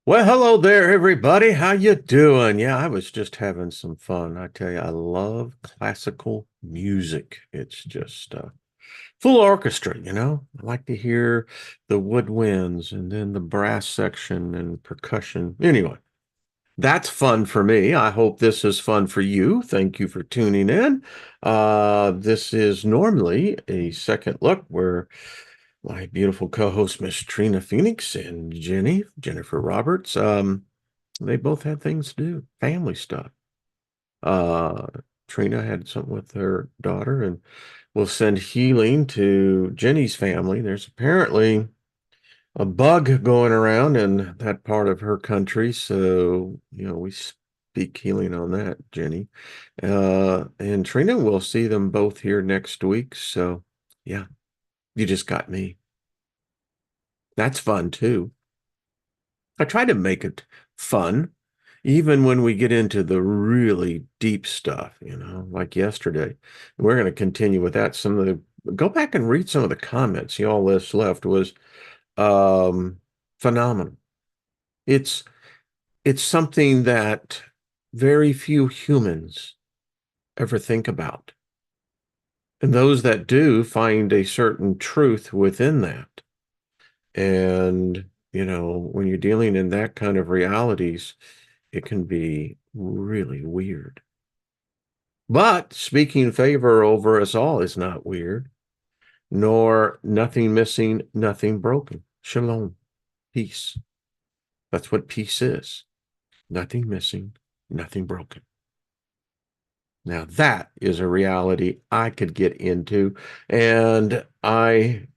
Well, hello there, everybody. How you doing? Yeah, I was just having some fun. I tell you, I love classical music. It's just full orchestra, I like to hear the woodwinds and then the brass section and percussion. Anyway, that's fun for me. I hope this is fun for you. Thank you for tuning in. This is normally a second look where my beautiful co-host, Miss Trina Phoenix and Jennifer Roberts. They both had things to do, family stuff. Uh, Trina had something with her daughter, and we'll send healing to Jenny's family. There's apparently a bug going around in that part of her country, so we speak healing on that, Jenny. And Trina, we'll see them both here next week. So yeah, you just got me. That's fun too. I try to make it fun, even when we get into the really deep stuff, like yesterday. We're going to continue with that. Go back and read some of the comments. Y'all list left was um, phenomenal. It's it's something that very few humans ever think about. And those that do find a certain truth within that. And, when you're dealing in that kind of realities, it can be really weird. But speaking favor over us all is not weird, nor nothing missing, nothing broken. Shalom, peace. That's what peace is. Nothing missing, nothing broken. Now, that is a reality I could get into, and I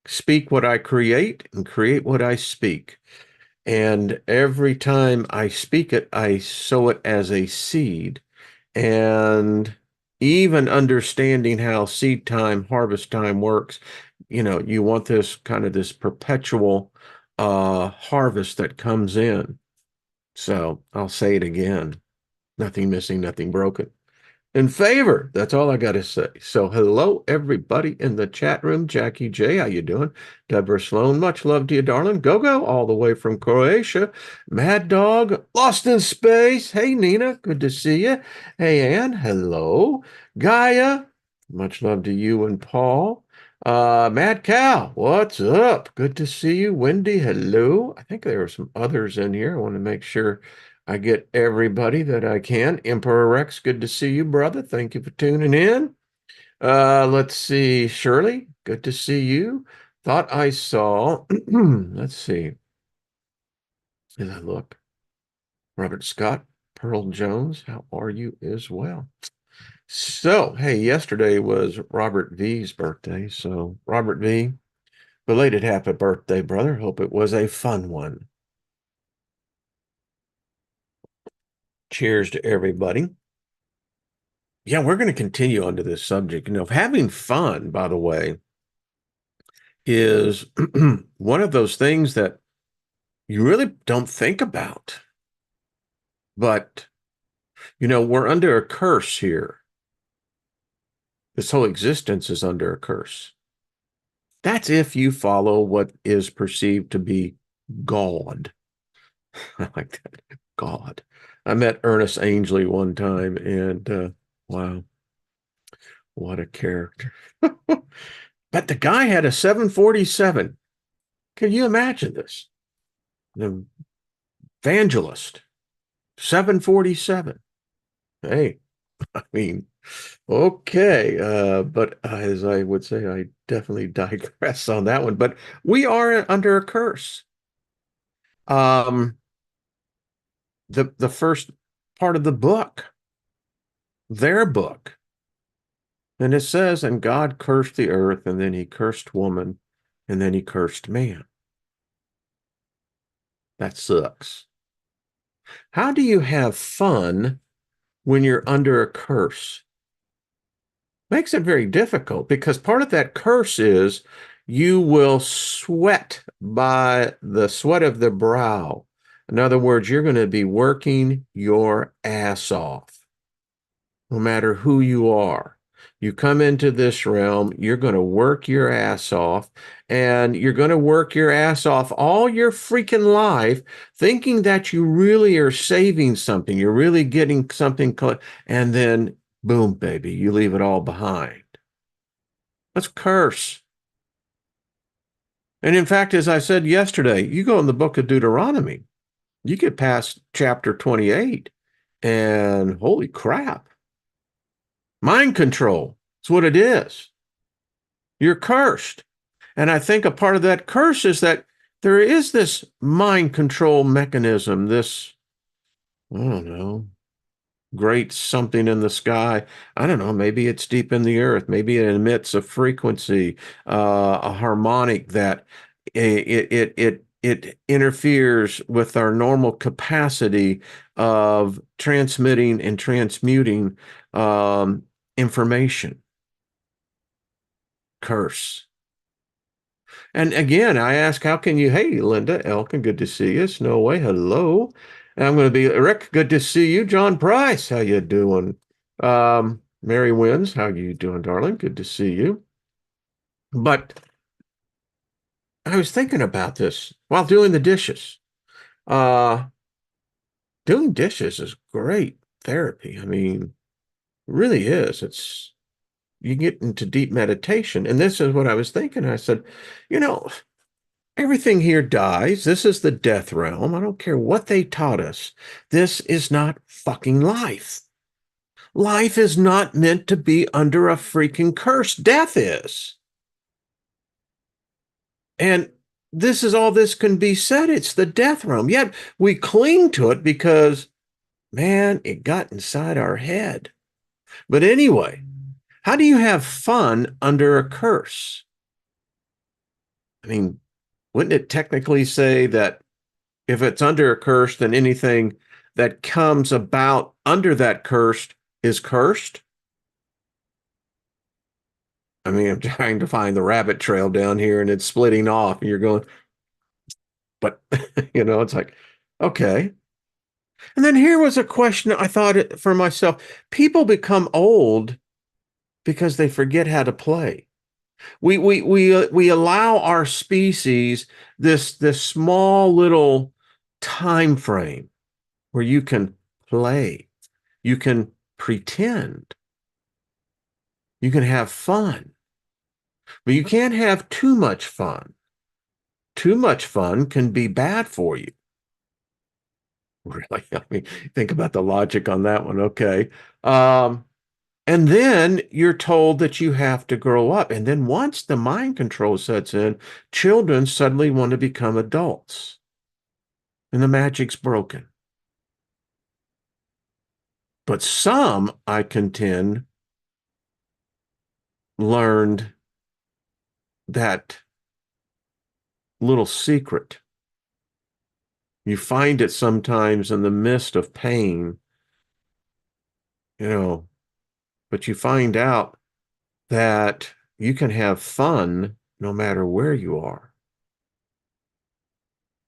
speak what I create and create what I speak. And every time I speak it, I sow it as a seed. And even understanding how seed time, harvest time works, you want this perpetual harvest that comes in. So I'll say it again. Nothing missing, nothing broken in favor. That's all I got to say. So hello, everybody in the chat room. Jackie J, how you doing? Deborah Sloan, much love to you, darling. Go, all the way from Croatia. Mad Dog, lost in space. Hey, Nina, good to see you. Hey, Ann, hello. Gaia, much love to you and Paul. Mad Cow, what's up? Good to see you. Wendy, hello. I think there are some others in here. I want to make sure I get everybody that I can. Emperor Rex, good to see you, brother. Thank you for tuning in. Let's see. Shirley, good to see you. Thought I saw, let's see, as I look, Robert Scott, Pearl Jones, how are you as well? So, hey, yesterday was Robert V's birthday. So, Robert V, belated happy birthday, brother. Hope it was a fun one. Cheers to everybody. Yeah, we're going to continue onto this subject. Having fun, by the way, is one of those things that you really don't think about. But, we're under a curse here. This whole existence is under a curse. That's if you follow what is perceived to be God. I like that. God. I met Ernest Angley one time, and wow, what a character. But the guy had a 747. Can you imagine this? The evangelist, 747. Hey, I mean, okay. But as I would say, I definitely digress on that one. But we are under a curse. Um, the first part of the book, their book, and it says, and God cursed the earth, and then he cursed woman, and then he cursed man. That sucks. How do you have fun when you're under a curse? Makes it very difficult because part of that curse is you will sweat by the sweat of the brow. In other words, you're going to be working your ass off, no matter who you are. You come into this realm, you're going to work your ass off, and you're going to work your ass off all your freaking life, thinking that you really are saving something, you're really getting something, and then boom, baby, you leave it all behind. That's curse. And in fact, as I said yesterday, you go in the book of Deuteronomy, you get past chapter 28, and holy crap, mind control. It's what it is. You're cursed. And I think a part of that curse is that there is this mind control mechanism, this, I don't know, great something in the sky. I don't know, maybe it's deep in the earth. Maybe it emits a frequency, a harmonic that it interferes with our normal capacity of transmitting and transmuting information. Curse. And again, I ask, how can you? Hey, Linda, Elkin, good to see you. Snowway, hello. And I'm going to be Rick. Good to see you. John Price, how you doing? Mary Wins, how you doing, darling? Good to see you. But I was thinking about this while doing the dishes. Uh, Doing dishes is great therapy. I mean, it really is. It's you get into deep meditation, and this is what I was thinking. I said, you know. Everything here dies. This is the death realm. I don't care what they taught us. This is not fucking life. Life is not meant to be under a freaking curse. Death is. And this is all this can be said. It's the death realm. Yet we cling to it because, man, it got inside our head. But anyway, how do you have fun under a curse? I mean, wouldn't it technically say that if it's under a curse, then anything that comes about under that curse is cursed? I mean, I'm trying to find the rabbit trail down here and it's splitting off, and you're going, but, it's like, okay. And then here was a question I thought for myself. People become old because they forget how to play. We allow our species this small little time frame where you can play, you can pretend, you can have fun, but you can't have too much fun. Too much fun can be bad for you. Really? I mean, think about the logic on that one. Okay. And then you're told that you have to grow up. And then once the mind control sets in, children suddenly want to become adults. And the magic's broken. But some, I contend, learned that little secret. You find it sometimes in the midst of pain, but you find out that you can have fun no matter where you are.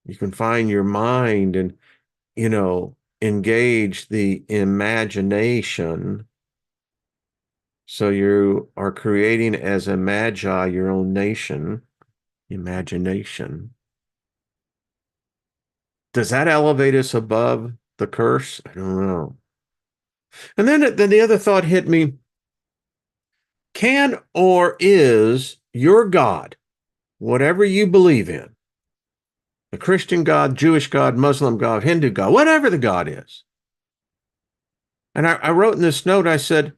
You can find your mind and, engage the imagination. So you are creating as a magi your own nation, imagination. Does that elevate us above the curse? I don't know. And then the other thought hit me. Can or is your God, whatever you believe in, the Christian God, Jewish God, Muslim God, Hindu God, whatever the God is. And I wrote in this note, I said,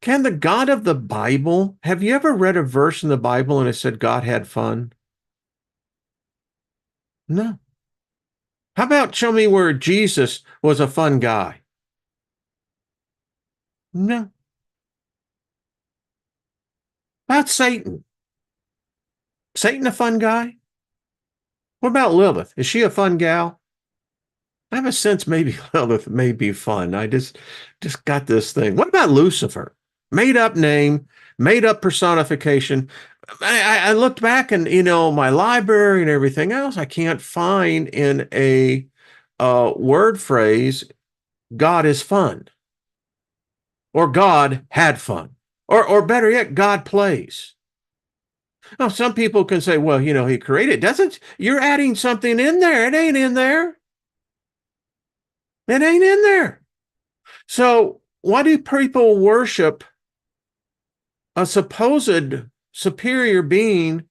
can the God of the Bible, have you ever read a verse in the Bible and it said God had fun? No. How about show me where Jesus was a fun guy? No. How about Satan? Satan a fun guy? What about Lilith? Is she a fun gal? I have a sense maybe Lilith may be fun. I just got this thing. What about Lucifer? Made up name, made up personification. I looked back and my library and everything else. I can't find in a word phrase God is fun or God had fun Or better yet, God plays. Now, some people can say, well, he created. Doesn't, you're adding something in there. It ain't in there. It ain't in there. So why do people worship a supposed superior being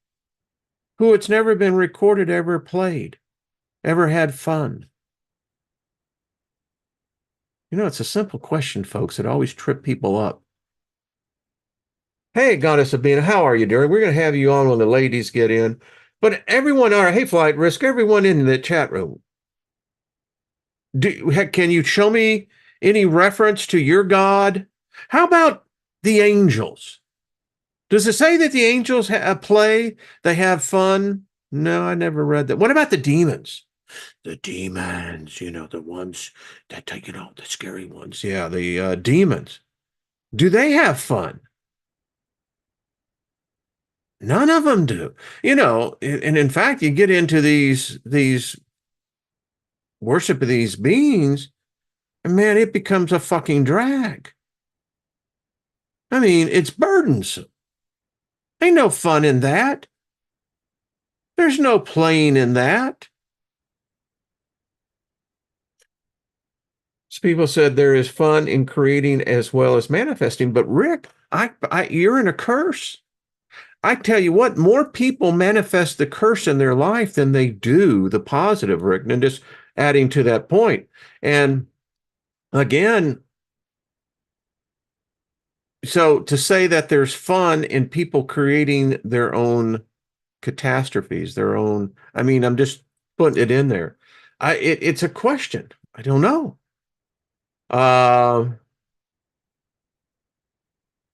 who it's never been recorded, ever played, ever had fun? It's a simple question, folks. It always trip people up. Hey, Goddess Sabina, how are you doing? We're going to have you on when the ladies get in. But everyone, all right, hey, Flight Risk, everyone in the chat room, can you show me any reference to your God? How about the angels? Does it say that the angels play? They have fun? No, I never read that. What about the demons? The demons, the ones that, the scary ones. Yeah, the demons. Do they have fun? None of them do. And in fact, you get into these worship of these beings, and man, it becomes a fucking drag. I mean, it's burdensome. Ain't no fun in that. There's no playing in that. So people said there is fun in creating as well as manifesting. But Rick, you're in a curse. I tell you what, more people manifest the curse in their life than they do the positive, Rick. And just adding to that point. And again, so to say that there's fun in people creating their own catastrophes, I'm just putting it in there. It's a question. I don't know.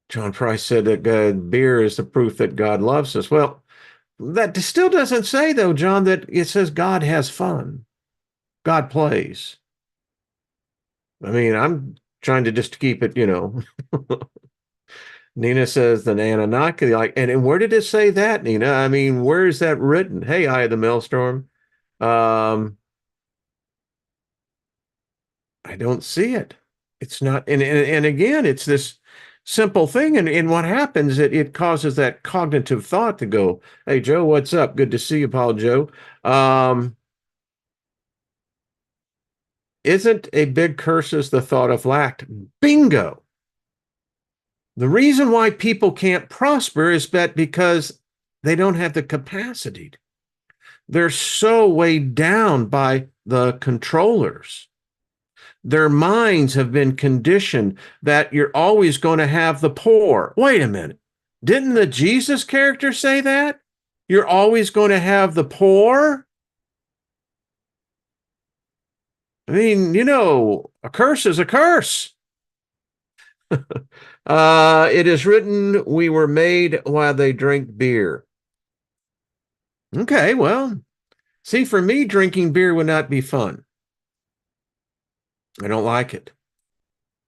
John Price said that beer is the proof that God loves us. Well, that still doesn't say, though, John, that it says God has fun. God plays. I mean, I'm trying to just keep it, Nina says the Anunnaki, and where did it say that, Nina? I mean, where is that written? Hey, Eye of the Maelstrom. I don't see it. It's not, and again, it's this simple thing, and what happens, it causes that cognitive thought to go, hey, Joe, what's up? Good to see you, Paul Joe. Isn't a big curse is the thought of lack? Bingo. The reason why people can't prosper is because they don't have the capacity. They're so weighed down by the controllers. Their minds have been conditioned that you're always going to have the poor. Wait a minute. Didn't the Jesus character say that? You're always going to have the poor? I mean, a curse is a curse. It is written, we were made while they drink beer. Okay, well, see, for me, drinking beer would not be fun. I don't like it.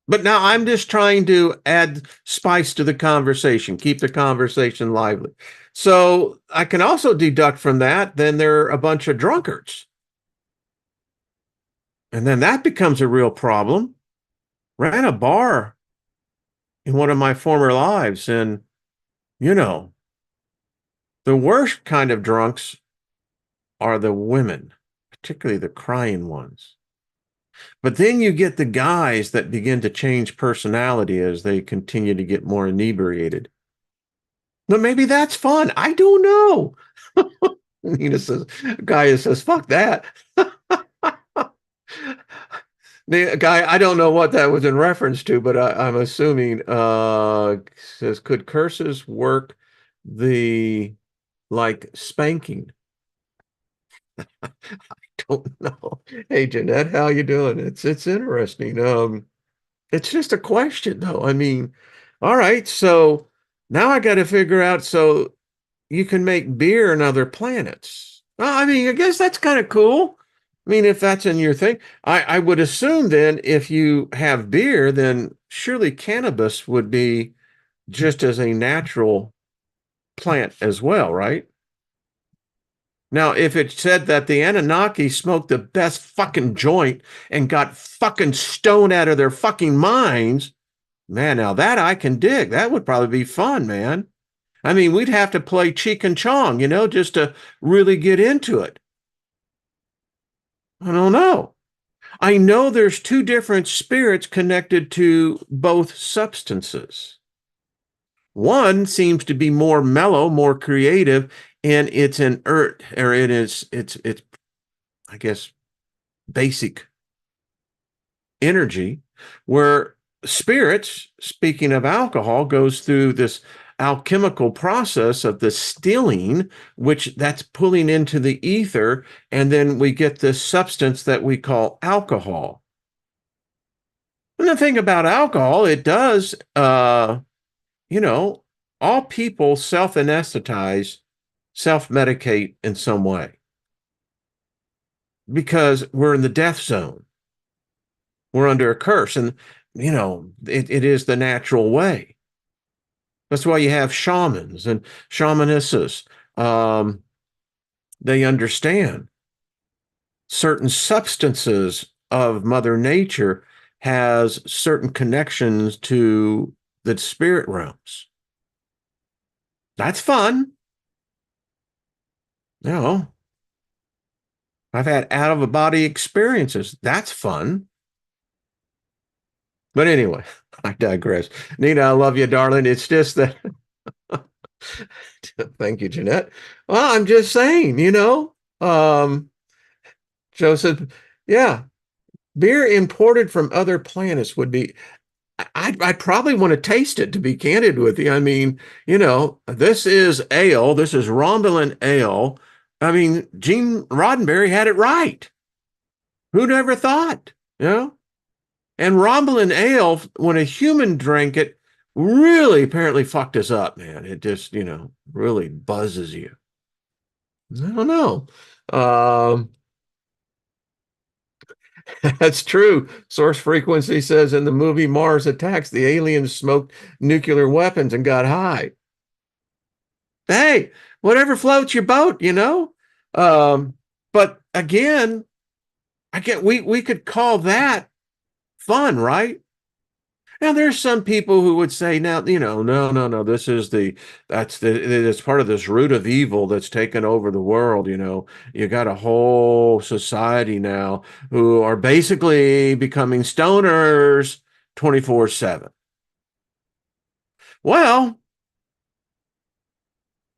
But now I'm just trying to add spice to the conversation, keep the conversation lively. So I can also deduct from that, then they're a bunch of drunkards. And then that becomes a real problem. Ran a bar in one of my former lives, and, the worst kind of drunks are the women, particularly the crying ones. But then you get the guys that begin to change personality as they continue to get more inebriated. But maybe that's fun. I don't know. Nina says, guy says, fuck that. The guy, I don't know what that was in reference to, but I'm assuming says, could curses work like spanking? I don't know. Hey, Jeanette, how you doing? It's interesting. It's just a question, though. I mean, all right, so now I got to figure out, so you can make beer on other planets. Well, I mean, I guess that's kind of cool. I mean, if that's in your thing, I would assume then if you have beer, then surely cannabis would be just as a natural plant as well, right? Now, if it said that the Anunnaki smoked the best fucking joint and got fucking stoned out of their fucking minds, Man, now that I can dig. That would probably be fun, man. I mean, we'd have to play Cheek and Chong, just to really get into it. I don't know. I know there's two different spirits connected to both substances. One seems to be more mellow, more creative, and it's an earth, or it's I guess basic energy, where spirits, speaking of alcohol, goes through this alchemical process of the stilling, which that's pulling into the ether, and then we get this substance that we call alcohol. And the thing about alcohol, it does, you know, all people self-anesthetize, self-medicate in some way because we're in the death zone. We're under a curse, and it is the natural way. That's why you have shamans and shamanesses. Um, they understand certain substances of Mother Nature has certain connections to the spirit realms. That's fun. You know, I've had out of a body experiences. That's fun. But anyway, I digress. Nina, I love you, darling. It's just that. Thank you, Jeanette. Well, I'm just saying, Joseph, yeah, beer imported from other planets would be, I'd probably want to taste it, to be candid with you. I mean, this is ale, this is Romulan ale. I mean, Gene Roddenberry had it right. Who'd ever thought, you know? And Romulan ale, when a human drank it, really apparently fucked us up, man. It just, really buzzes you. I don't know. Um, that's true. Source Frequency says in the movie Mars Attacks, the aliens smoked nuclear weapons and got high. Hey, whatever floats your boat. Um, but again, we could call that fun, right? Now, there's some people who would say, now, no, no, no, that's part of this root of evil that's taken over the world. You got a whole society now who are basically becoming stoners 24/7. Well,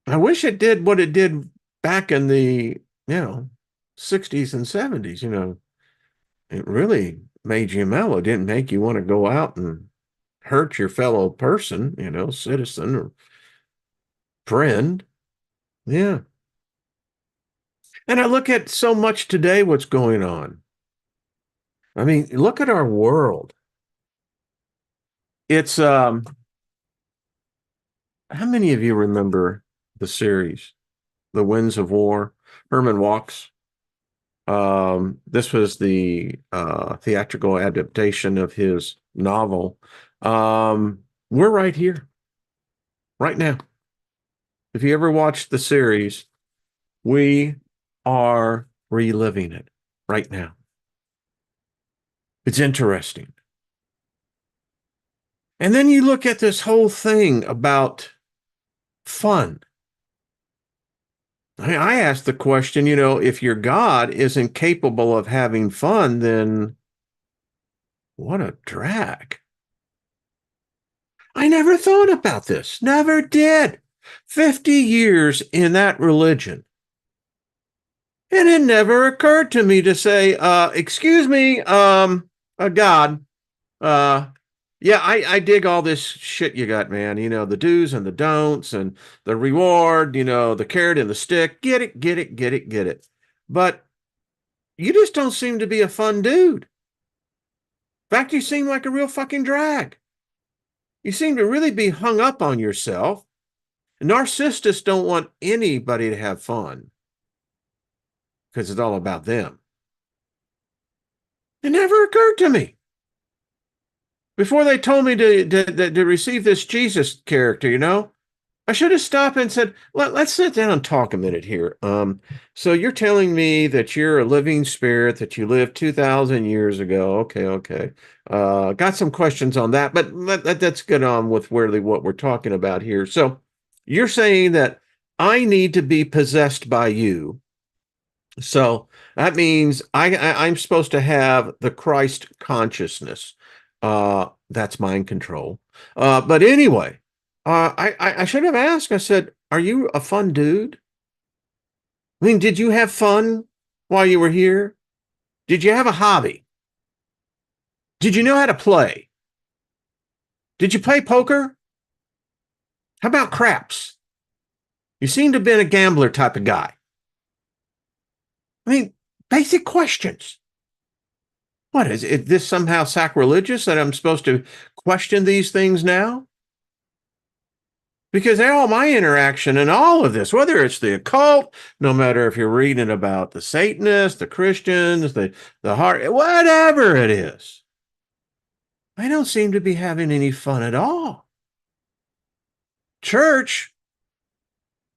I wish it did what it did back in the, 60s and 70s. It really made you mellow. It didn't make you want to go out and hurt your fellow person, citizen or friend. Yeah. And I look at so much today, what's going on. I mean, look at our world. It's how many of you remember the series, The Winds of War? Herman Walks. This was the theatrical adaptation of his novel. We're right here, right now. If you ever watched the series, we are reliving it right now. It's interesting. And then you look at this whole thing about fun. I asked the question, if your God isn't capable of having fun, then what a drag. I never thought about this. Never did. 50 years in that religion. And it never occurred to me to say, excuse me, God, yeah, I dig all this shit you got, man. The do's and the don'ts and the reward, the carrot and the stick. Get it, get it, get it, get it. But you just don't seem to be a fun dude. In fact, you seem like a real fucking drag. You seem to really be hung up on yourself. Narcissists don't want anybody to have fun because it's all about them. It never occurred to me. Before they told me to receive this Jesus character, I should have stopped and said, let's sit down and talk a minute here. So you're telling me that you're a living spirit, that you lived 2,000 years ago. Okay, okay. Got some questions on that, but let's get on with what we're talking about here. So you're saying that I need to be possessed by you. So that means I'm supposed to have the Christ consciousness. That's mind control. But anyway, I should have asked. I said, "Are you a fun dude? I mean, did you have fun while you were here? Did you have a hobby? Did you know how to play? Did you play poker? How about craps? You seem to have been a gambler type of guy. I mean, basic questions. What is it? This somehow sacrilegious that I'm supposed to question these things now? Because all my interaction and all of this, whether it's the occult, no matter if you're reading about the Satanists, the Christians, the heart, whatever it is, I don't seem to be having any fun at all. Church,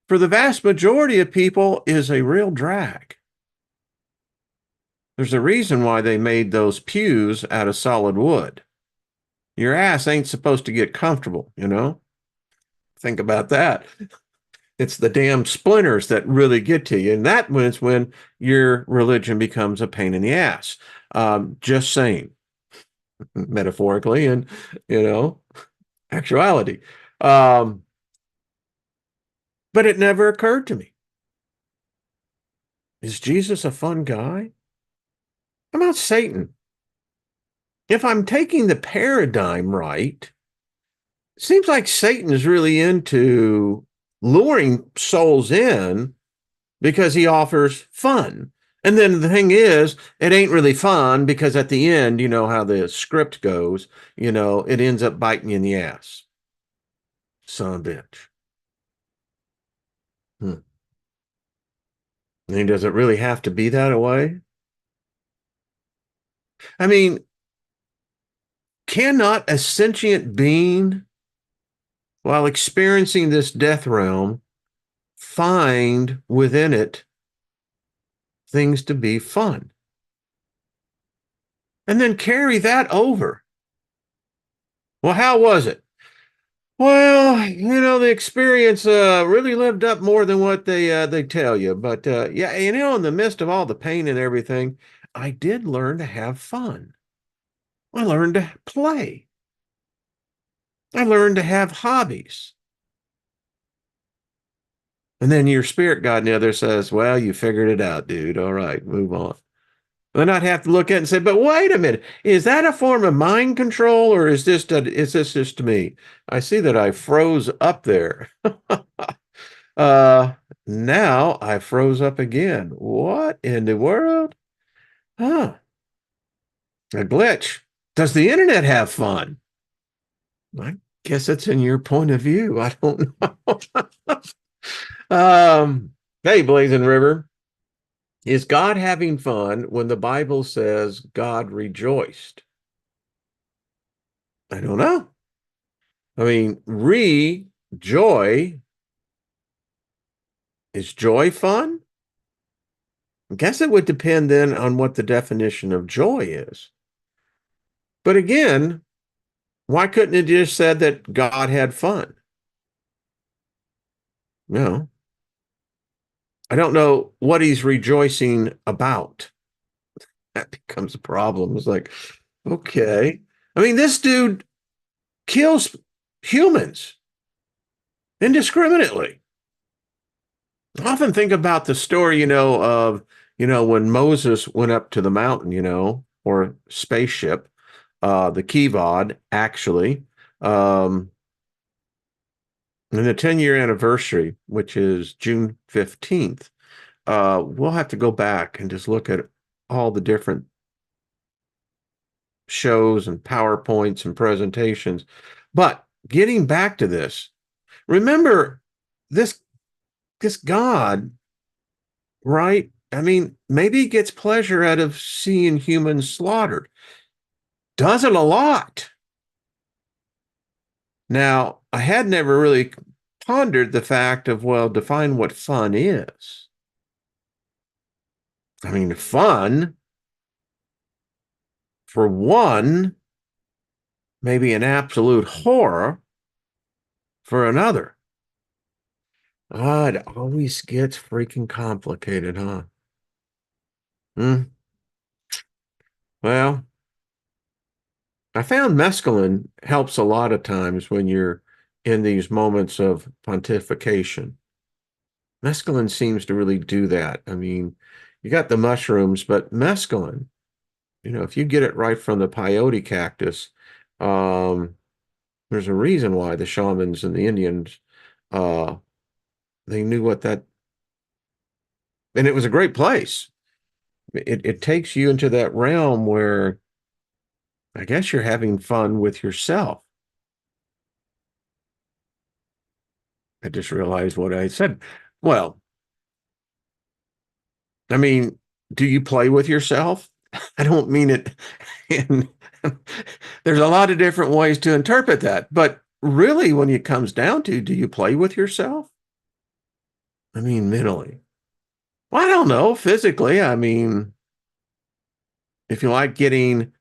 for the vast majority of people, is a real drag. There's a reason why they made those pews out of solid wood. Your ass ain't supposed to get comfortable, you know? Think about that. It's the damn splinters that really get to you. And that is when your religion becomes a pain in the ass. Just saying, metaphorically and, you know, actuality. Um, but it never occurred to me. Is Jesus a fun guy? How about Satan? If I'm taking the paradigm right, it seems like Satan is really into luring souls in because he offers fun. And then the thing is, it ain't really fun because at the end, you know how the script goes, it ends up biting you in the ass. Son of a bitch. Hmm. I mean, does it really have to be that way? I mean, cannot a sentient being, while experiencing this death realm, find within it things to be fun? And then carry that over. Well, how was it? Well, the experience really lived up more than what they tell you. But yeah, in the midst of all the pain and everything, I did learn to have fun. I learned to play. I learned to have hobbies. And then your spirit guide on the other says, "Well, you figured it out, dude. All right, move on." Then I'd have to look at it and say, "But wait a minute, is that a form of mind control, or is this just me?" I see that I froze up there. Uh, Now I froze up again. What in the world? Huh, a glitch. Does the internet have fun? I guess it's in your point of view. I don't know. um, hey, Blazing River, is God having fun when the Bible says God rejoiced? I don't know. I mean, joy, is joy fun? I guess it would depend then on what the definition of joy is. But again, why couldn't it just said that God had fun? No, I don't know what he's rejoicing about. That becomes a problem. It's like, okay. I mean, this dude kills humans indiscriminately. I often think about the story, of, when Moses went up to the mountain, or spaceship, the Kivod, actually. Um, in the 10-year anniversary, which is June 15th, we'll have to go back and just look at all the different shows and PowerPoints and presentations. But getting back to this, remember this this God, right? I mean, maybe he gets pleasure out of seeing humans slaughtered. Does it a lot. Now, I had never really pondered the fact of, well, define what fun is. I mean, fun, for one, may be an absolute horror for another. It always gets freaking complicated, huh? Hmm. Well, I found mescaline helps a lot of times when you're in these moments of pontification. Mescaline seems to really do that. I mean, you got the mushrooms, but mescaline, if you get it right from the peyote cactus, um, there's a reason why the shamans and the Indians, uh, they knew what that, and it was a great place. It takes you into that realm where I guess you're having fun with yourself. I just realized what I said. Well, I mean, do you play with yourself? I don't mean it in, there's a lot of different ways to interpret that, but really when it comes down to, do you play with yourself? I mean, mentally. Well, I don't know, physically. I mean, if you like getting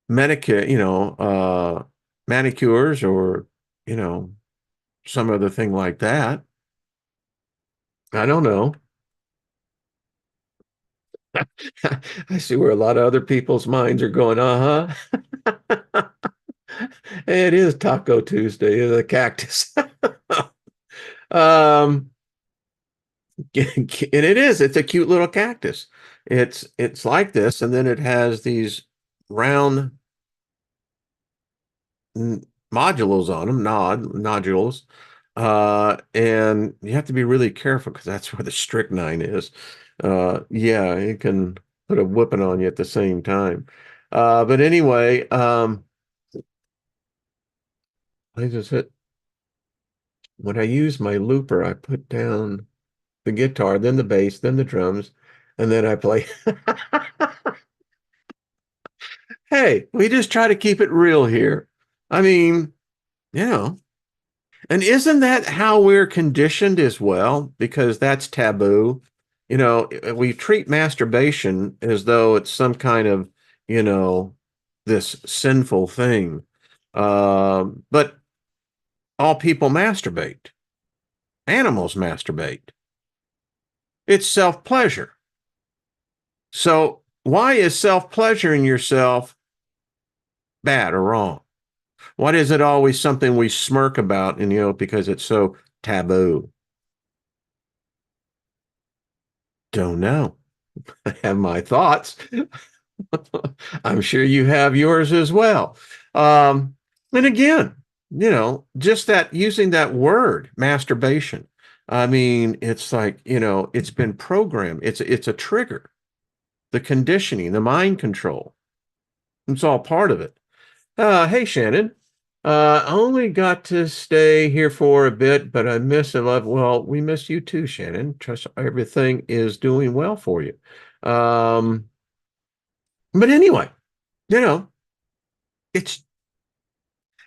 manicure, manicures or, you know, some other thing like that. I don't know. I see where a lot of other people's minds are going, uh-huh. It is Taco Tuesday, the cactus. Um, and it's a cute little cactus. It's like this, and then it has these round modules on them, nodules. And you have to be really careful because that's where the strychnine is. Yeah, it can put a whipping on you at the same time. But anyway, I just hit when I use my looper, I put down the guitar, then the bass, then the drums, and then I play. Hey, we just try to keep it real here. I mean, you know, and isn't that how we're conditioned as well? Because that's taboo. We treat masturbation as though it's some kind of, you know, this sinful thing. But all people masturbate. Animals masturbate. It's self-pleasure. So why is self-pleasuring yourself bad or wrong? Why is it always something we smirk about and, because it's so taboo? Don't know. I have my thoughts. I'm sure you have yours as well. And again, just that using that word, masturbation. I mean, it's like, it's been programmed. It's a trigger, the conditioning, the mind control. It's all part of it. Hey, Shannon. I only got to stay here for a bit, but I miss a lot. Well, we miss you too, Shannon. Trust everything is doing well for you. Um, but anyway, you know, it's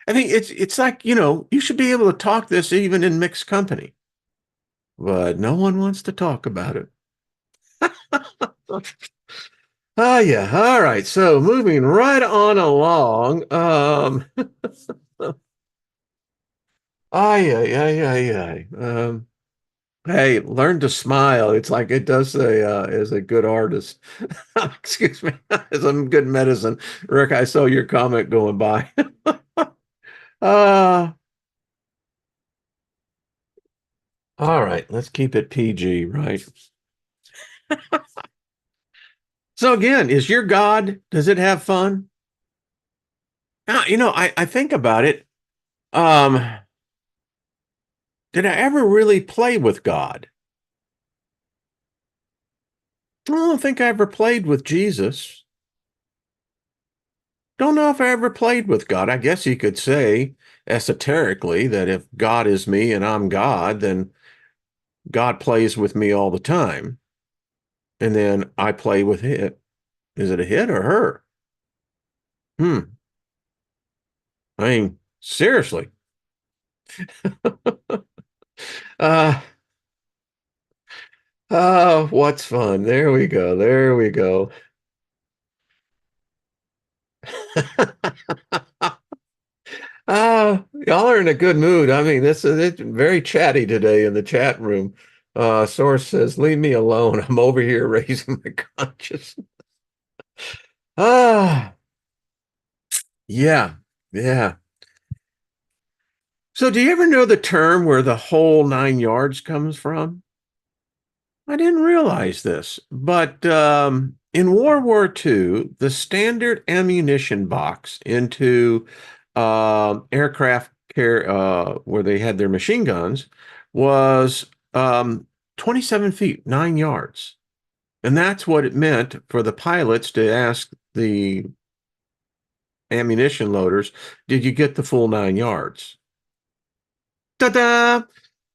I think it's like, you should be able to talk this even in mixed company, but no one wants to talk about it. Ah, yeah. All right. So moving right on along. Ay, ay, ay, ay. Hey, learn to smile. It's like it does say, as a good artist. Excuse me, as a good medicine. Rick, I saw your comment going by. uh, all right, let's keep it PG, right? So again, is your God, does it have fun? I think about it. Um, did I ever really play with God? I don't think I ever played with Jesus. Don't know if I ever played with God. I guess you could say esoterically that if God is me and I'm God, then God plays with me all the time. And then I play with it. Is it a hit or her? Hmm. I mean, seriously. Uh, oh, what's fun? There we go. There we go. Y'all are in a good mood. I mean, this is it's very chatty today in the chat room. Source says, leave me alone. I'm over here raising my consciousness. Ah, yeah, yeah. So do you ever know the term where the whole 9 yards comes from? I didn't realize this, but in World War II, the standard ammunition box into aircraft where they had their machine guns was 27 feet, 9 yards. And that's what it meant for the pilots to ask the ammunition loaders, did you get the full 9 yards? Ta-da!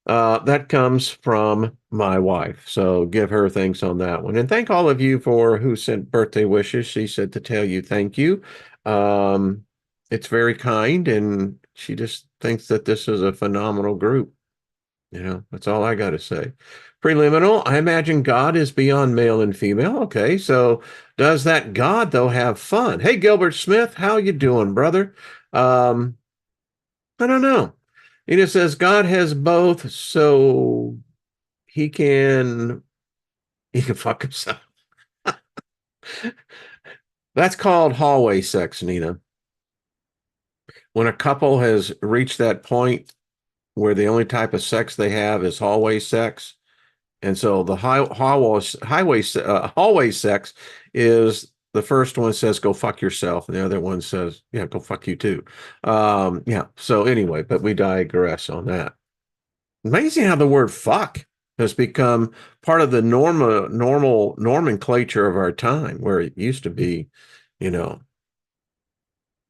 That comes from my wife. So give her thanks on that one. And thank all of you for who sent birthday wishes. She said to tell you thank you. Um, it's very kind, and she just thinks that this is a phenomenal group. That's all I got to say. Preliminal, I imagine God is beyond male and female. Okay, so does that God though have fun? Hey, Gilbert Smith, how you doing, brother? Um, I don't know. He just says God has both, so he can he can fuck himself. That's called hallway sex, Nina. When a couple has reached that point where the only type of sex they have is hallway sex, and so the hallway sex is the first one says go fuck yourself, and the other one says yeah go fuck you too. Yeah. So anyway, but we digress on that. Amazing how the word fuck has become part of the normal nomenclature of our time, where it used to be, you know,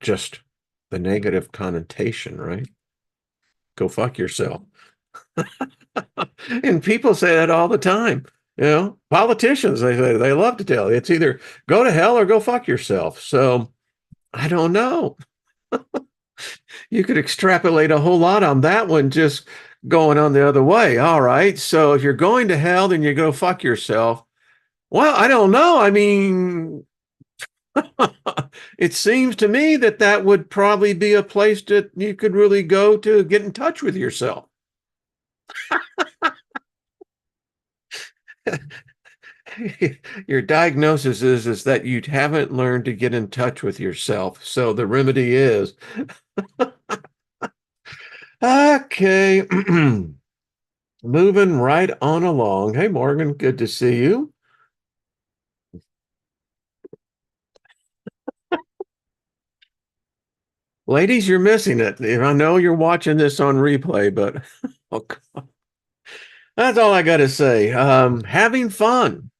just the negative connotation, right? Go fuck yourself. And people say that all the time. Politicians, they love to tell you it's either go to hell or go fuck yourself. So I don't know. You could extrapolate a whole lot on that one, just going on the other way. All right. So if you're going to hell, then you go fuck yourself. Well, I don't know. I mean, it seems to me that that would probably be a place that you could really go to get in touch with yourself. Your diagnosis is that you haven't learned to get in touch with yourself. So the remedy is okay. Moving right on along. Hey, Morgan, good to see you. Ladies, you're missing it. I know you're watching this on replay, but oh, that's all I got to say. Having fun.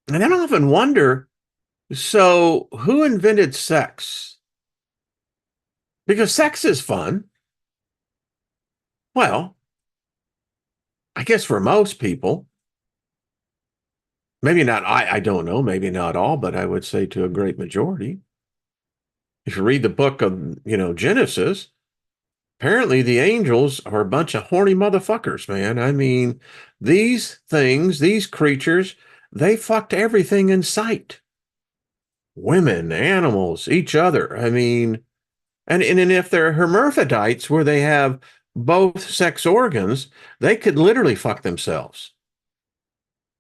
And I often wonder, so who invented sex? Because sex is fun. Well, I guess for most people, maybe not, I don't know, maybe not all, but I would say to a great majority. If you read the book of, Genesis, apparently the angels are a bunch of horny motherfuckers, man. I mean, these things, these creatures, they fucked everything in sight. Women, animals, each other. I mean, and if they're hermaphrodites where they have both sex organs, they could literally fuck themselves.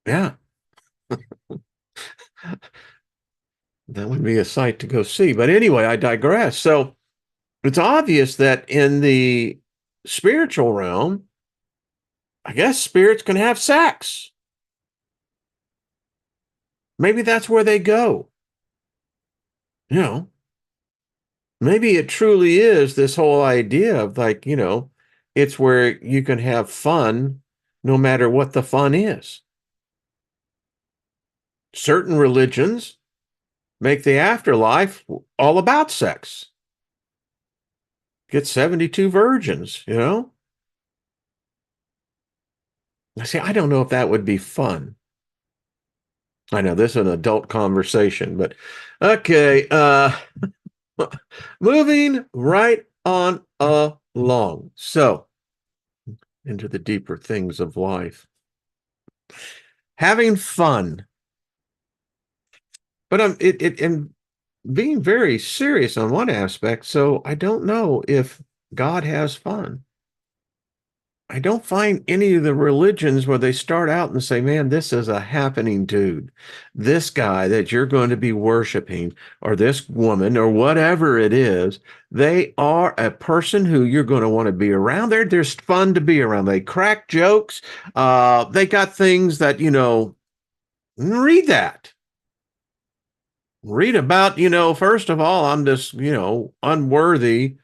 Yeah, that would be a sight to go see. But anyway, I digress. So it's obvious that in the spiritual realm, I guess spirits can have sex. Maybe that's where they go. You know, maybe it truly is this whole idea of like, it's where you can have fun no matter what the fun is. Certain religions make the afterlife all about sex. Get 72 virgins, I see, I don't know if that would be fun. I know this is an adult conversation, but okay. Moving right on along. So, into the deeper things of life. Having fun. But and being very serious on one aspect, so I don't know if God has fun. I don't find any of the religions where they start out and say, man, this is a happening dude. This guy that you're going to be worshiping, or this woman, or whatever it is, they are a person who you're going to want to be around. They're fun to be around. They crack jokes. They got things that, read that. Read about, first of all, I'm this, unworthy,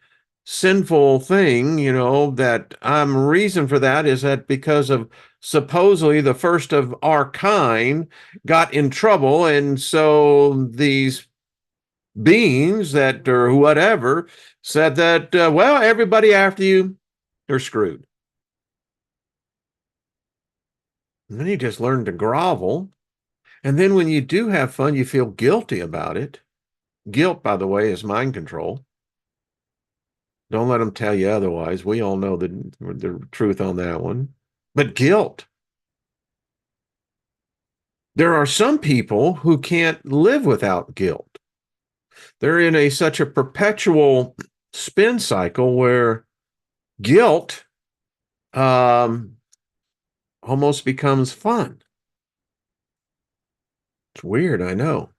sinful thing, that I'm reason for that is that because of supposedly the first of our kind got in trouble. And so these beings that, or whatever, said that, well, everybody after you, they're screwed. And then you just learn to grovel. And then when you do have fun, you feel guilty about it. Guilt, by the way, is mind control. Don't let them tell you otherwise. We all know the truth on that one. But guilt. There are some people who can't live without guilt. They're in such a perpetual spin cycle where guilt almost becomes fun. It's weird, I know.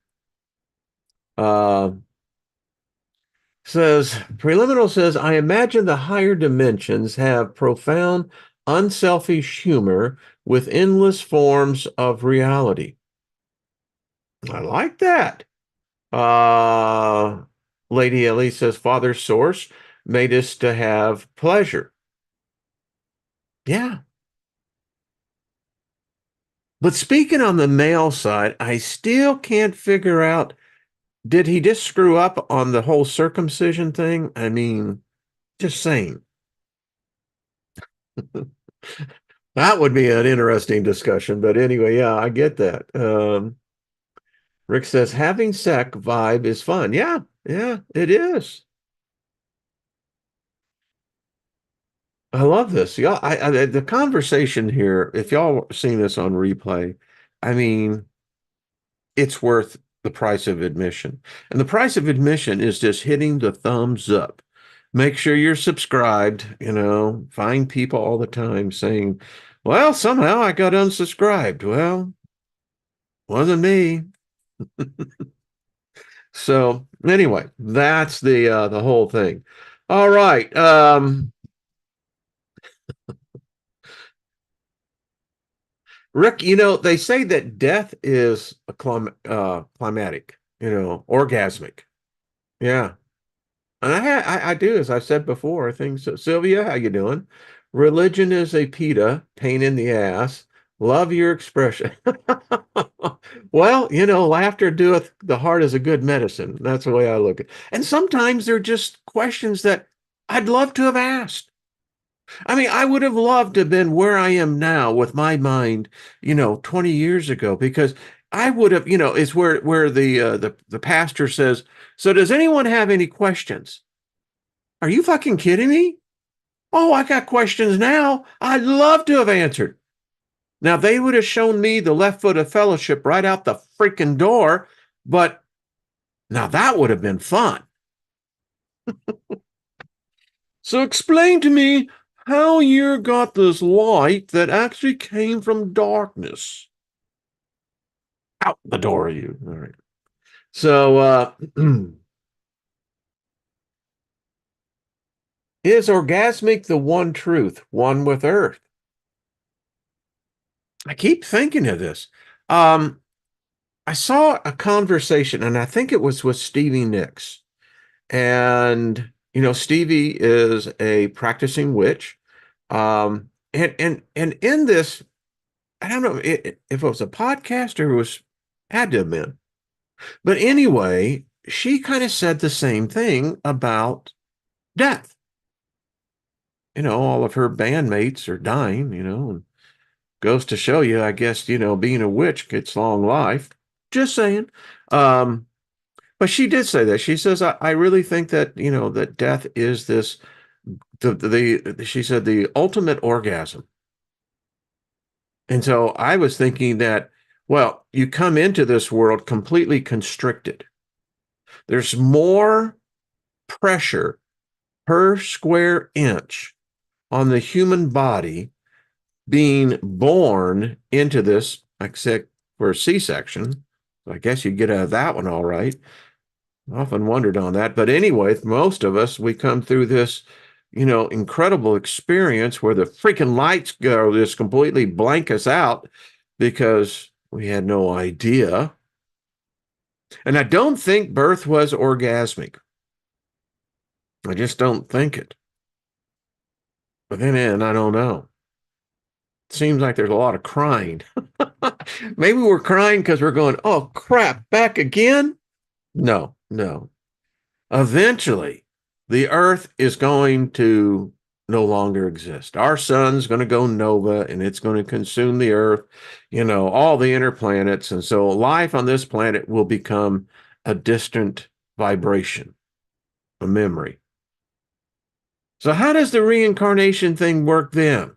Preliminal says, I imagine the higher dimensions have profound, unselfish humor with endless forms of reality. I like that. Uh, Lady Ellie says, Father Source made us to have pleasure. Yeah. But speaking on the male side, I still can't figure out, did he just screw up on the whole circumcision thing? I mean, just saying. That would be an interesting discussion. But anyway, yeah, I get that. Rick says having sex vibe is fun. Yeah, yeah, it is. I love this. Y'all, the conversation here, if y'all seen this on replay, I mean, it's worth the price of admission. And the price of admission is just hitting the thumbs up. Make sure you're subscribed, find people all the time saying, well, somehow I got unsubscribed. Well, wasn't me. So anyway, that's the whole thing. All right. Rick, they say that death is a climatic, orgasmic. Yeah. And I do, as I've said before, I think so. Sylvia, how you doing? Religion is a PETA, pain in the ass. Love your expression. Well, laughter doeth the heart is a good medicine. That's the way I look at it. And sometimes they're just questions that I'd love to have asked. I mean, I would have loved to have been where I am now with my mind, 20 years ago, because I would have, it's where the pastor says, so does anyone have any questions? Are you fucking kidding me? Oh, I got questions now. I'd love to have answered. Now they would have shown me the left foot of fellowship right out the freaking door, but now that would have been fun. So explain to me how you got this light that actually came from darkness. Out the door, you. All right. So, is orgasmic the one truth, one with Earth? I keep thinking of this. I saw a conversation, and I think it was with Stevie Nicks. And, Stevie is a practicing witch. And in this, I don't know if it was a podcast or it was had to have been. But anyway, she kind of said the same thing about death. All of her bandmates are dying, and goes to show you, I guess, being a witch gets long life. Just saying. But she did say that. She says, I really think that, that death is this She said the ultimate orgasm. And so I was thinking that, well, you come into this world completely constricted. There's more pressure per square inch on the human body being born into this, except for a C-section. I guess you get out of that one all right. I often wondered on that. But anyway, most of us, we come through this, incredible experience where the freaking lights go just completely blank us out because we had no idea. And I don't think birth was orgasmic. I just don't think it. But then I don't know. It seems like there's a lot of crying. Maybe we're crying because we're going, oh crap, back again? No, no. Eventually, the Earth is going to no longer exist. Our sun's going to go nova and it's going to consume the Earth, all the inner planets. And so life on this planet will become a distant vibration, a memory. So, how does the reincarnation thing work then?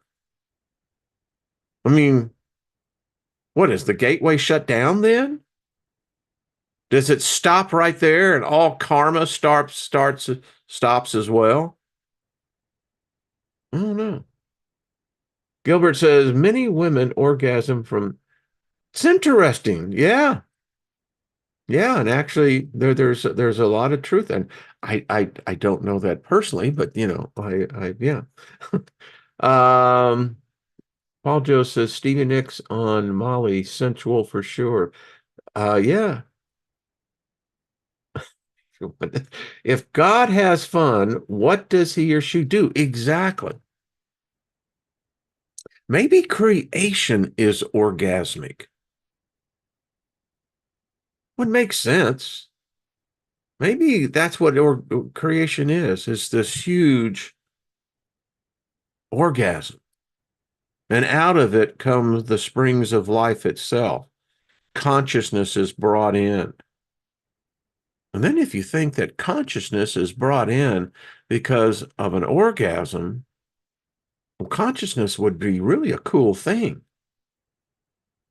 I mean, what is the gateway shut down then? Does it stop right there and all karma stops as well? I don't know. Gilbert says many women orgasm from. It's interesting. Yeah. Yeah, and actually there's a lot of truth, and I don't know that personally, but I yeah. um Paul Joe says Stevie Nicks on Molly, sensual for sure. Yeah. But if God has fun, what does he or she do? Exactly. Maybe creation is orgasmic. Would make sense. Maybe that's what creation is this huge orgasm. And out of it comes the springs of life itself. Consciousness is brought in. And then if you think that consciousness is brought in because of an orgasm, well, consciousness would be really a cool thing.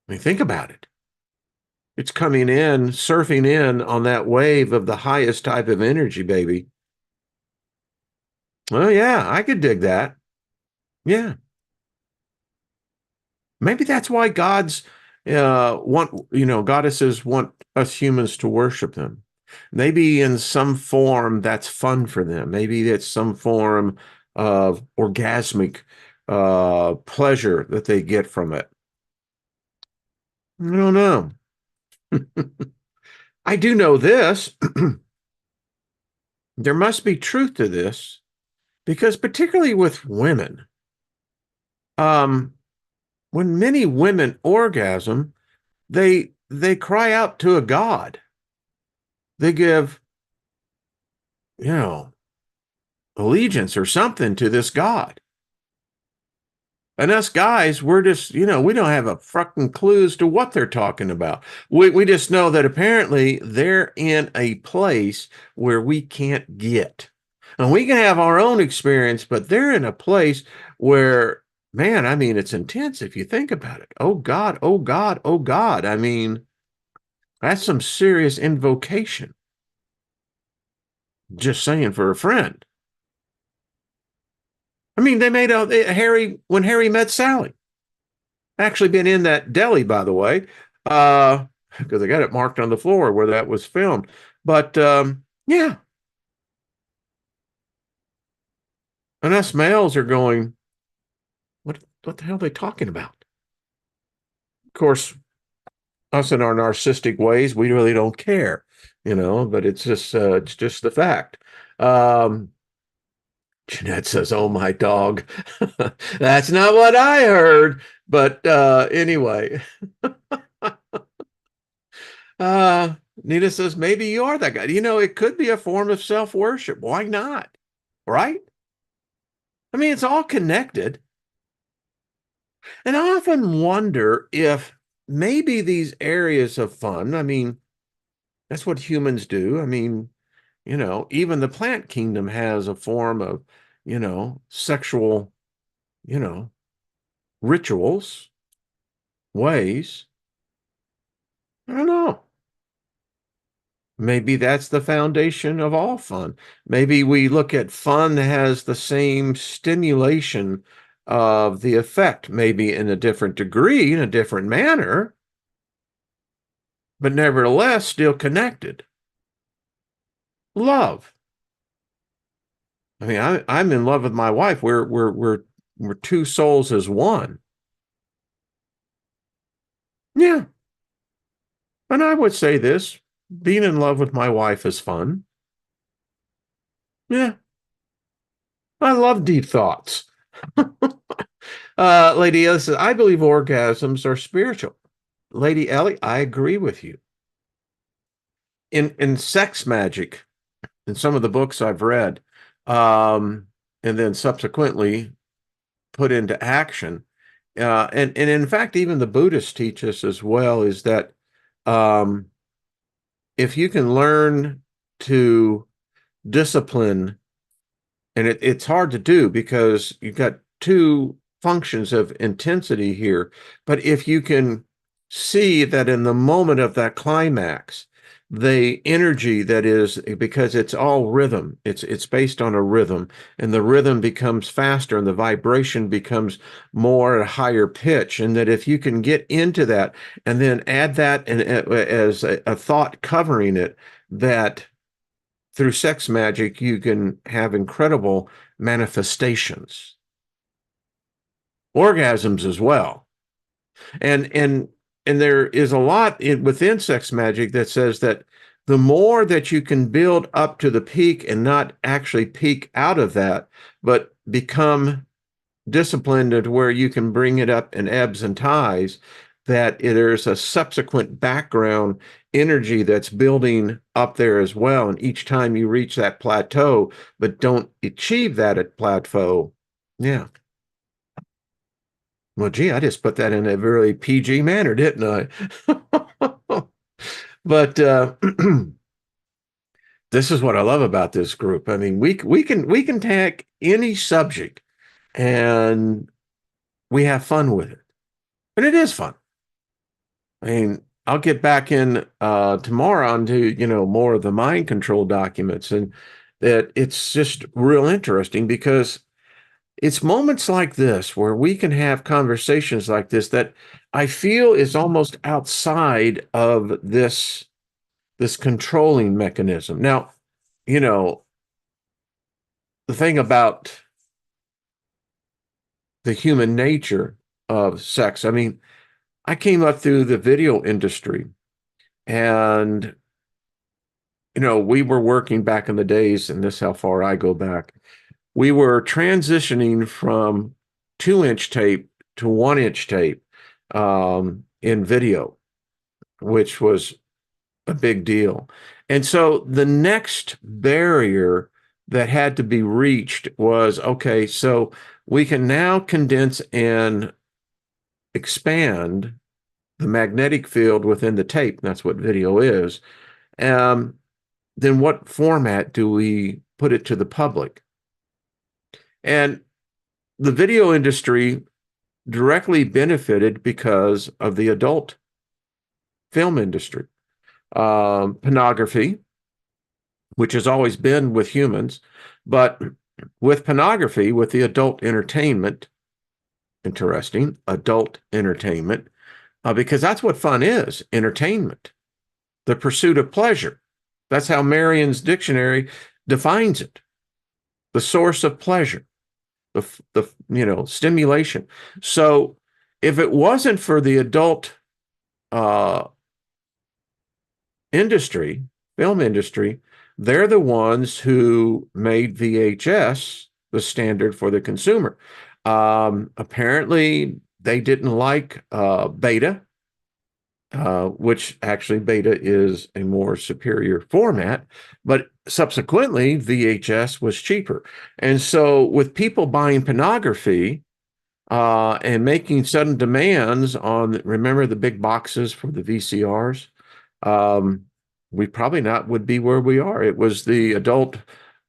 I mean, think about it. It's coming in, surfing in on that wave of the highest type of energy, baby. Oh, yeah, I could dig that. Yeah. Maybe that's why goddesses want us humans to worship them. Maybe in some form that's fun for them. Maybe it's some form of orgasmic pleasure that they get from it. I don't know. I do know this. There must be truth to this because particularly with women, um, when many women orgasm, they cry out to a god. They give, you know, allegiance or something to this god. And us guys, we're just, we don't have a fucking clue as to what they're talking about. We just know that apparently they're in a place where we can't get. And we can have our own experience, but they're in a place where, man, I mean, it's intense if you think about it. Oh God, oh God, oh God. I mean, that's some serious invocation. Just saying for a friend. I mean, they made a Harry when Harry met Sally. Actually been in that deli, by the way, because I got it marked on the floor where that was filmed. But yeah, and us males are going, what the hell are they talking about? Of course, us in our narcissistic ways, we really don't care, but it's just the fact. Um, Jeanette says, "Oh my dog." That's not what I heard. But anyway. Uh, Nita says, maybe you are that guy. It could be a form of self-worship. Why not? Right? I mean, it's all connected. And I often wonder if maybe these areas of fun, I mean, that's what humans do. I mean, even the plant kingdom has a form of, sexual, you know, rituals, ways. I don't know. Maybe that's the foundation of all fun. Maybe we look at fun as the same stimulation of the effect, maybe in a different degree, in a different manner, but nevertheless still connected. Love. I mean, I'm in love with my wife. We're two souls as one. Yeah. And I would say this, being in love with my wife is fun. Yeah. I love deep thoughts. Lady Ellie says, I believe orgasms are spiritual. Lady Ellie, I agree with you. In sex magic, in some of the books I've read, and then subsequently put into action, and in fact, even the Buddhists teach us as well, is that um, if you can learn to discipline, and it's hard to do because you've got two functions of intensity here, but if you can see that in the moment of that climax, the energy that is, because it's all rhythm, it's based on a rhythm, and the rhythm becomes faster and the vibration becomes more at a higher pitch, and that if you can get into that and then add that and as a thought covering it, that through sex magic, you can have incredible manifestations, orgasms as well. And there is a lot within sex magic that says that the more that you can build up to the peak and not actually peak out of that, but become disciplined to where you can bring it up in ebbs and ties, that there's a subsequent background energy that's building up there as well. And each time you reach that plateau, but don't achieve that at plateau, yeah. Well, gee, I just put that in a very PG manner, didn't I? But this is what I love about this group. I mean, we can take any subject and we have fun with it. And it is fun. I mean, I'll get back in tomorrow onto, more of the mind control documents, and that it's just real interesting because it's moments like this where we can have conversations like this that I feel is almost outside of this controlling mechanism. Now, you know, the thing about the human nature of sex, I mean, I came up through the video industry, and we were working back in the days, and this is how far I go back. We were transitioning from 2-inch tape to 1-inch tape in video, which was a big deal. And so the next barrier that had to be reached was, okay, so we can now condense and expand the magnetic field within the tape. That's what video is. Um, then what format do we put it to the public? And the video industry directly benefited because of the adult film industry. Pornography, which has always been with humans, but with pornography, with the adult entertainment, interesting, adult entertainment, because that's what fun is, entertainment, the pursuit of pleasure. That's how Merriam's dictionary defines it, the source of pleasure, the stimulation. So if it wasn't for the adult uh, industry, film industry, they're the ones who made VHS the standard for the consumer. Apparently, they didn't like beta, which actually beta is a more superior format, but subsequently, VHS was cheaper. And so, with people buying pornography, and making sudden demands on, remember the big boxes for the VCRs? We probably not would be where we are. It was the adult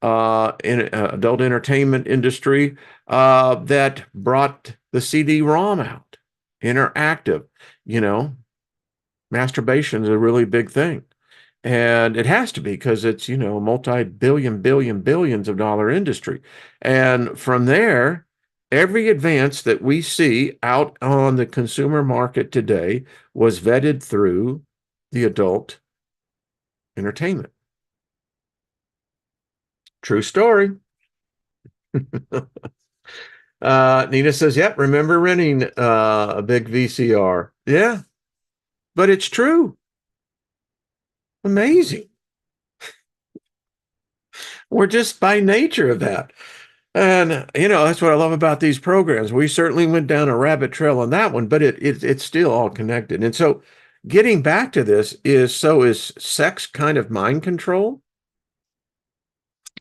in adult entertainment industry that brought the CD-ROM out, interactive. You know, masturbation is a really big thing. And it has to be because it's, multi-billion, billions of dollar industry. And from there, every advance that we see out on the consumer market today was vetted through the adult entertainment. True story. Nina says, yep, remember renting a big VCR. Yeah, but it's true. Amazing. We're just by nature of that. And that's what I love about these programs. We certainly went down a rabbit trail on that one, but it's still all connected. And so getting back to this is sex kind of mind control?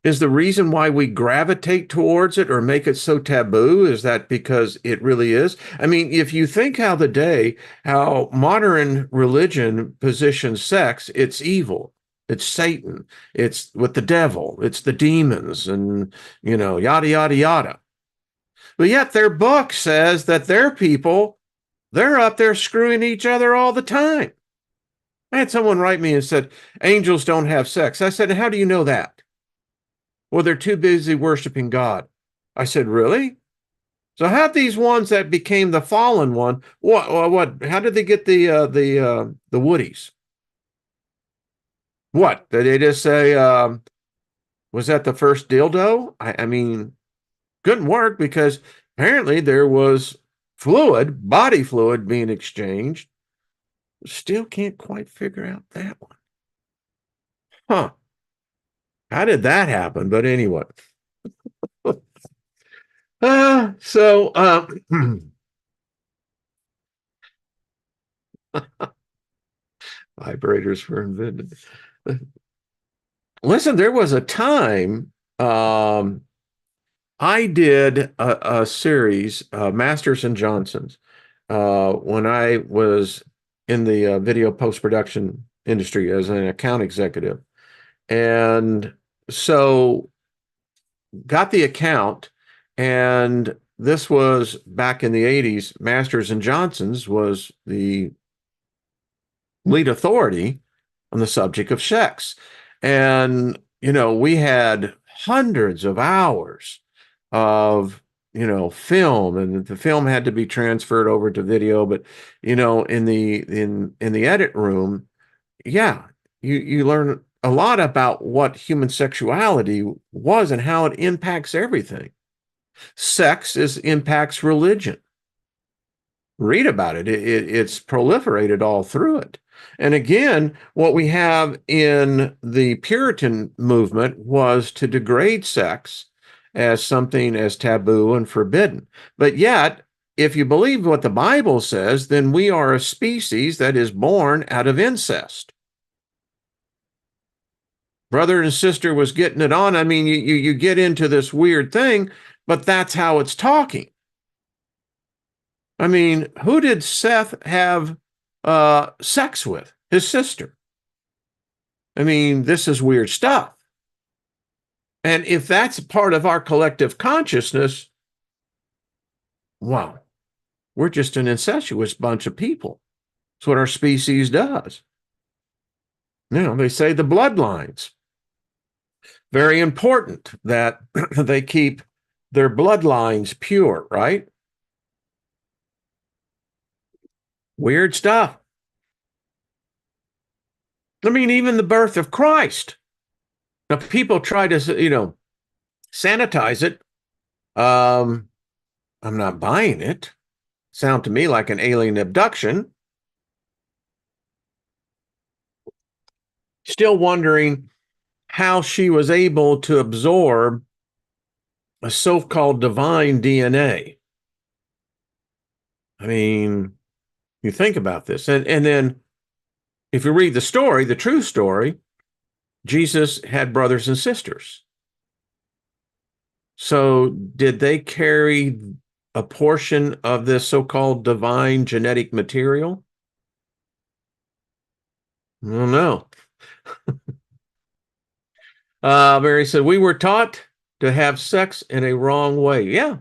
Is the reason why we gravitate towards it or make it so taboo, is that because it really is? I mean, if you think how modern religion positions sex, it's evil. It's Satan. It's with the devil. It's the demons and, yada, yada, yada. But yet their book says that their people, they're up there screwing each other all the time. I had someone write me and said, angels don't have sex. I said, how do you know that? Well, they're too busy worshiping God. I said, really? So how these ones that became the fallen one, how did they get the Woodies? What? Did they just say, was that the first dildo? I mean, couldn't work because apparently there was body fluid being exchanged. Still can't quite figure out that one. Huh. How did that happen? But anyway. So vibrators were invented. Listen, there was a time I did a series, Masters and Johnsons, when I was in the video post-production industry as an account executive. And so got the account, and this was back in the 80s. Masters and Johnsons was the lead authority on the subject of sex. And, we had hundreds of hours of, film, and the film had to be transferred over to video. But, in the edit room, yeah, you learn a lot about what human sexuality was and how it impacts everything. Sex impacts religion. Read about it. It's proliferated all through it. And again, what we have in the Puritan movement was to degrade sex as something as taboo and forbidden. But yet, if you believe what the Bible says, then we are a species that is born out of incest. Brother and sister was getting it on. I mean, you get into this weird thing, but that's how it's talking. I mean, who did Seth have sex with? His sister. I mean, this is weird stuff. And if that's part of our collective consciousness, wow, we're just an incestuous bunch of people. That's what our species does. They say the bloodlines. Very important that they keep their bloodlines pure, right? Weird stuff. I mean, even the birth of Christ. Now, people try to, sanitize it. I'm not buying it. Sound to me like an alien abduction. Still wondering how she was able to absorb a so-called divine DNA. I mean, you think about this. And then if you read the story, the true story, Jesus had brothers and sisters. So did they carry a portion of this so-called divine genetic material? I don't know. Mary said, we were taught to have sex in a wrong way. Yeah.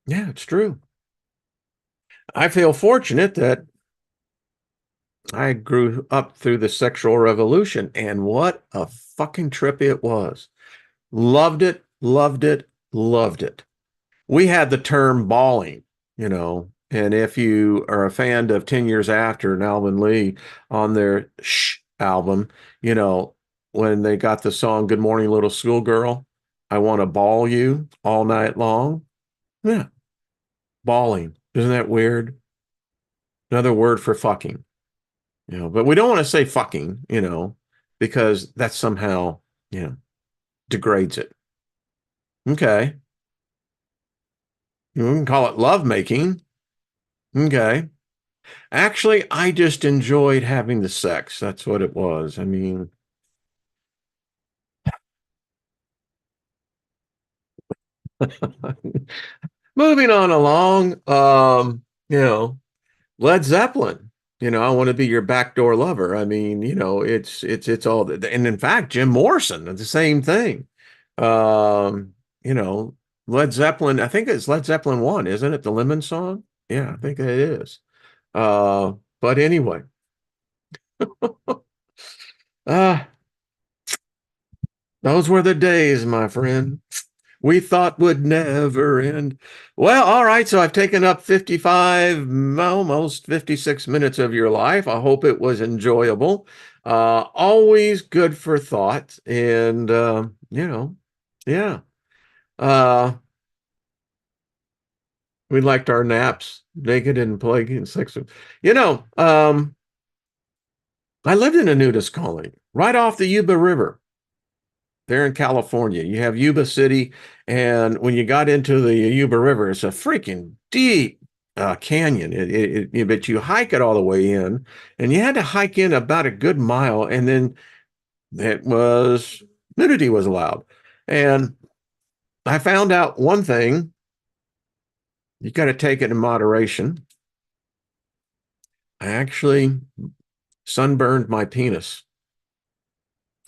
Yeah, it's true. I feel fortunate that I grew up through the sexual revolution, and what a fucking trip it was. Loved it, loved it, loved it. We had the term balling, and if you are a fan of 10 Years After and Alvin Lee on their Shh album, you know, when they got the song Good Morning Little Schoolgirl, I want to ball you all night long. Yeah, balling. Isn't that weird? Another word for fucking, but we don't want to say fucking, because that somehow, degrades it. Okay. You can call it love making. Okay. Actually, I just enjoyed having the sex. That's what it was. I mean, moving on along, Led Zeppelin, I want to be your backdoor lover. I mean, it's all, and in fact, Jim Morrison, the same thing. Um, you know, Led Zeppelin, I think it's Led Zeppelin 1, isn't it? The Lemon song? Yeah, I think it is. Uh, but anyway, uh, those were the days, my friend. We thought would never end. Well, all right. So I've taken up 55, almost 56 minutes of your life. I hope it was enjoyable. Always good for thought. And, yeah. Uh, we liked our naps, naked and plaguing sex. You know, um, I lived in a nudist colony right off the Yuba River. There in California. You have Yuba City, and when you got into the Yuba River, it's a freaking deep canyon. But you hike it all the way in, and you had to hike in about a good mile, and then it was nudity was allowed. And I found out one thing: you got to take it in moderation. I actually sunburned my penis,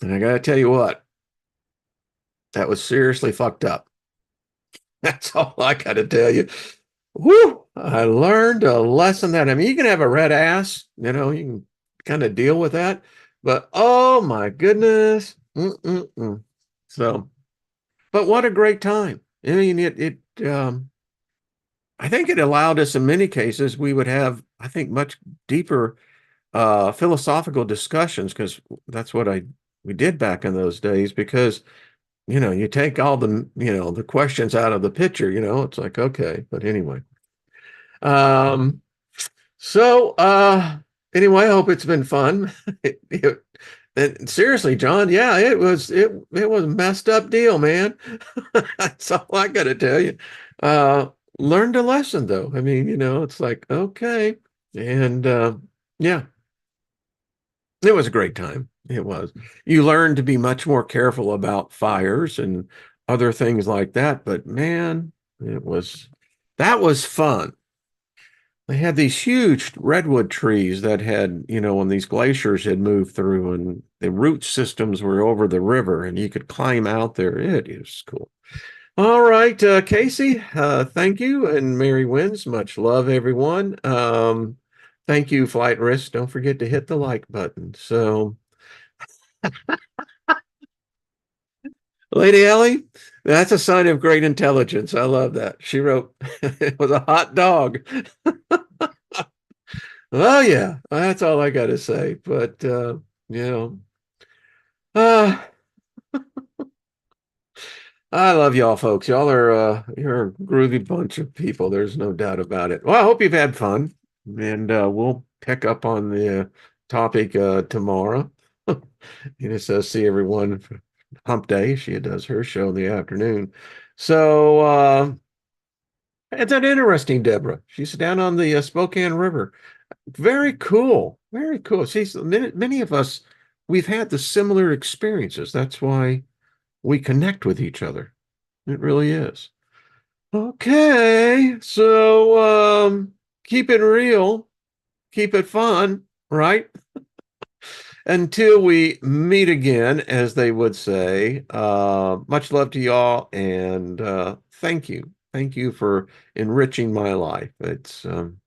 and I got to tell you what, that was seriously fucked up. That's all I got to tell you. Woo! I learned a lesson that, I mean, you can have a red ass, you can kind of deal with that, but oh my goodness. Mm-mm-mm. So, but what a great time. I mean, I think it allowed us in many cases, we would have, I think, much deeper philosophical discussions because that's what we did back in those days because, you take all the questions out of the picture, it's like, okay, but anyway. Um, so anyway, I hope it's been fun. And seriously, John, yeah, it was a messed up deal, man. That's all I gotta tell you. Learned a lesson though. I mean, it's like, okay. And yeah, it was a great time. It was. You learn to be much more careful about fires and other things like that, but man, that was fun. They had these huge redwood trees that had, when these glaciers had moved through and the root systems were over the river and you could climb out there. It is cool. All right, Casey, thank you. And Mary Wins, much love, everyone. Thank you, Flight Risk. Don't forget to hit the like button. So, Lady Ellie, that's a sign of great intelligence. I love that. She wrote, it was a hot dog. Oh yeah, that's all I got to say. But you know, uh, I love y'all, folks. Y'all are you're a groovy bunch of people. There's no doubt about it. Well, I hope you've had fun, and we'll pick up on the topic tomorrow. Says see everyone for Hump Day. She does her show in the afternoon. So it's an interesting, Deborah. She's down on the Spokane River. Very cool. Very cool. See, so many of us, we've had the similar experiences. That's why we connect with each other. It really is. Okay. So, keep it real, keep it fun, right? Until we meet again, as they would say, much love to y'all, and thank you. Thank you for enriching my life. It's an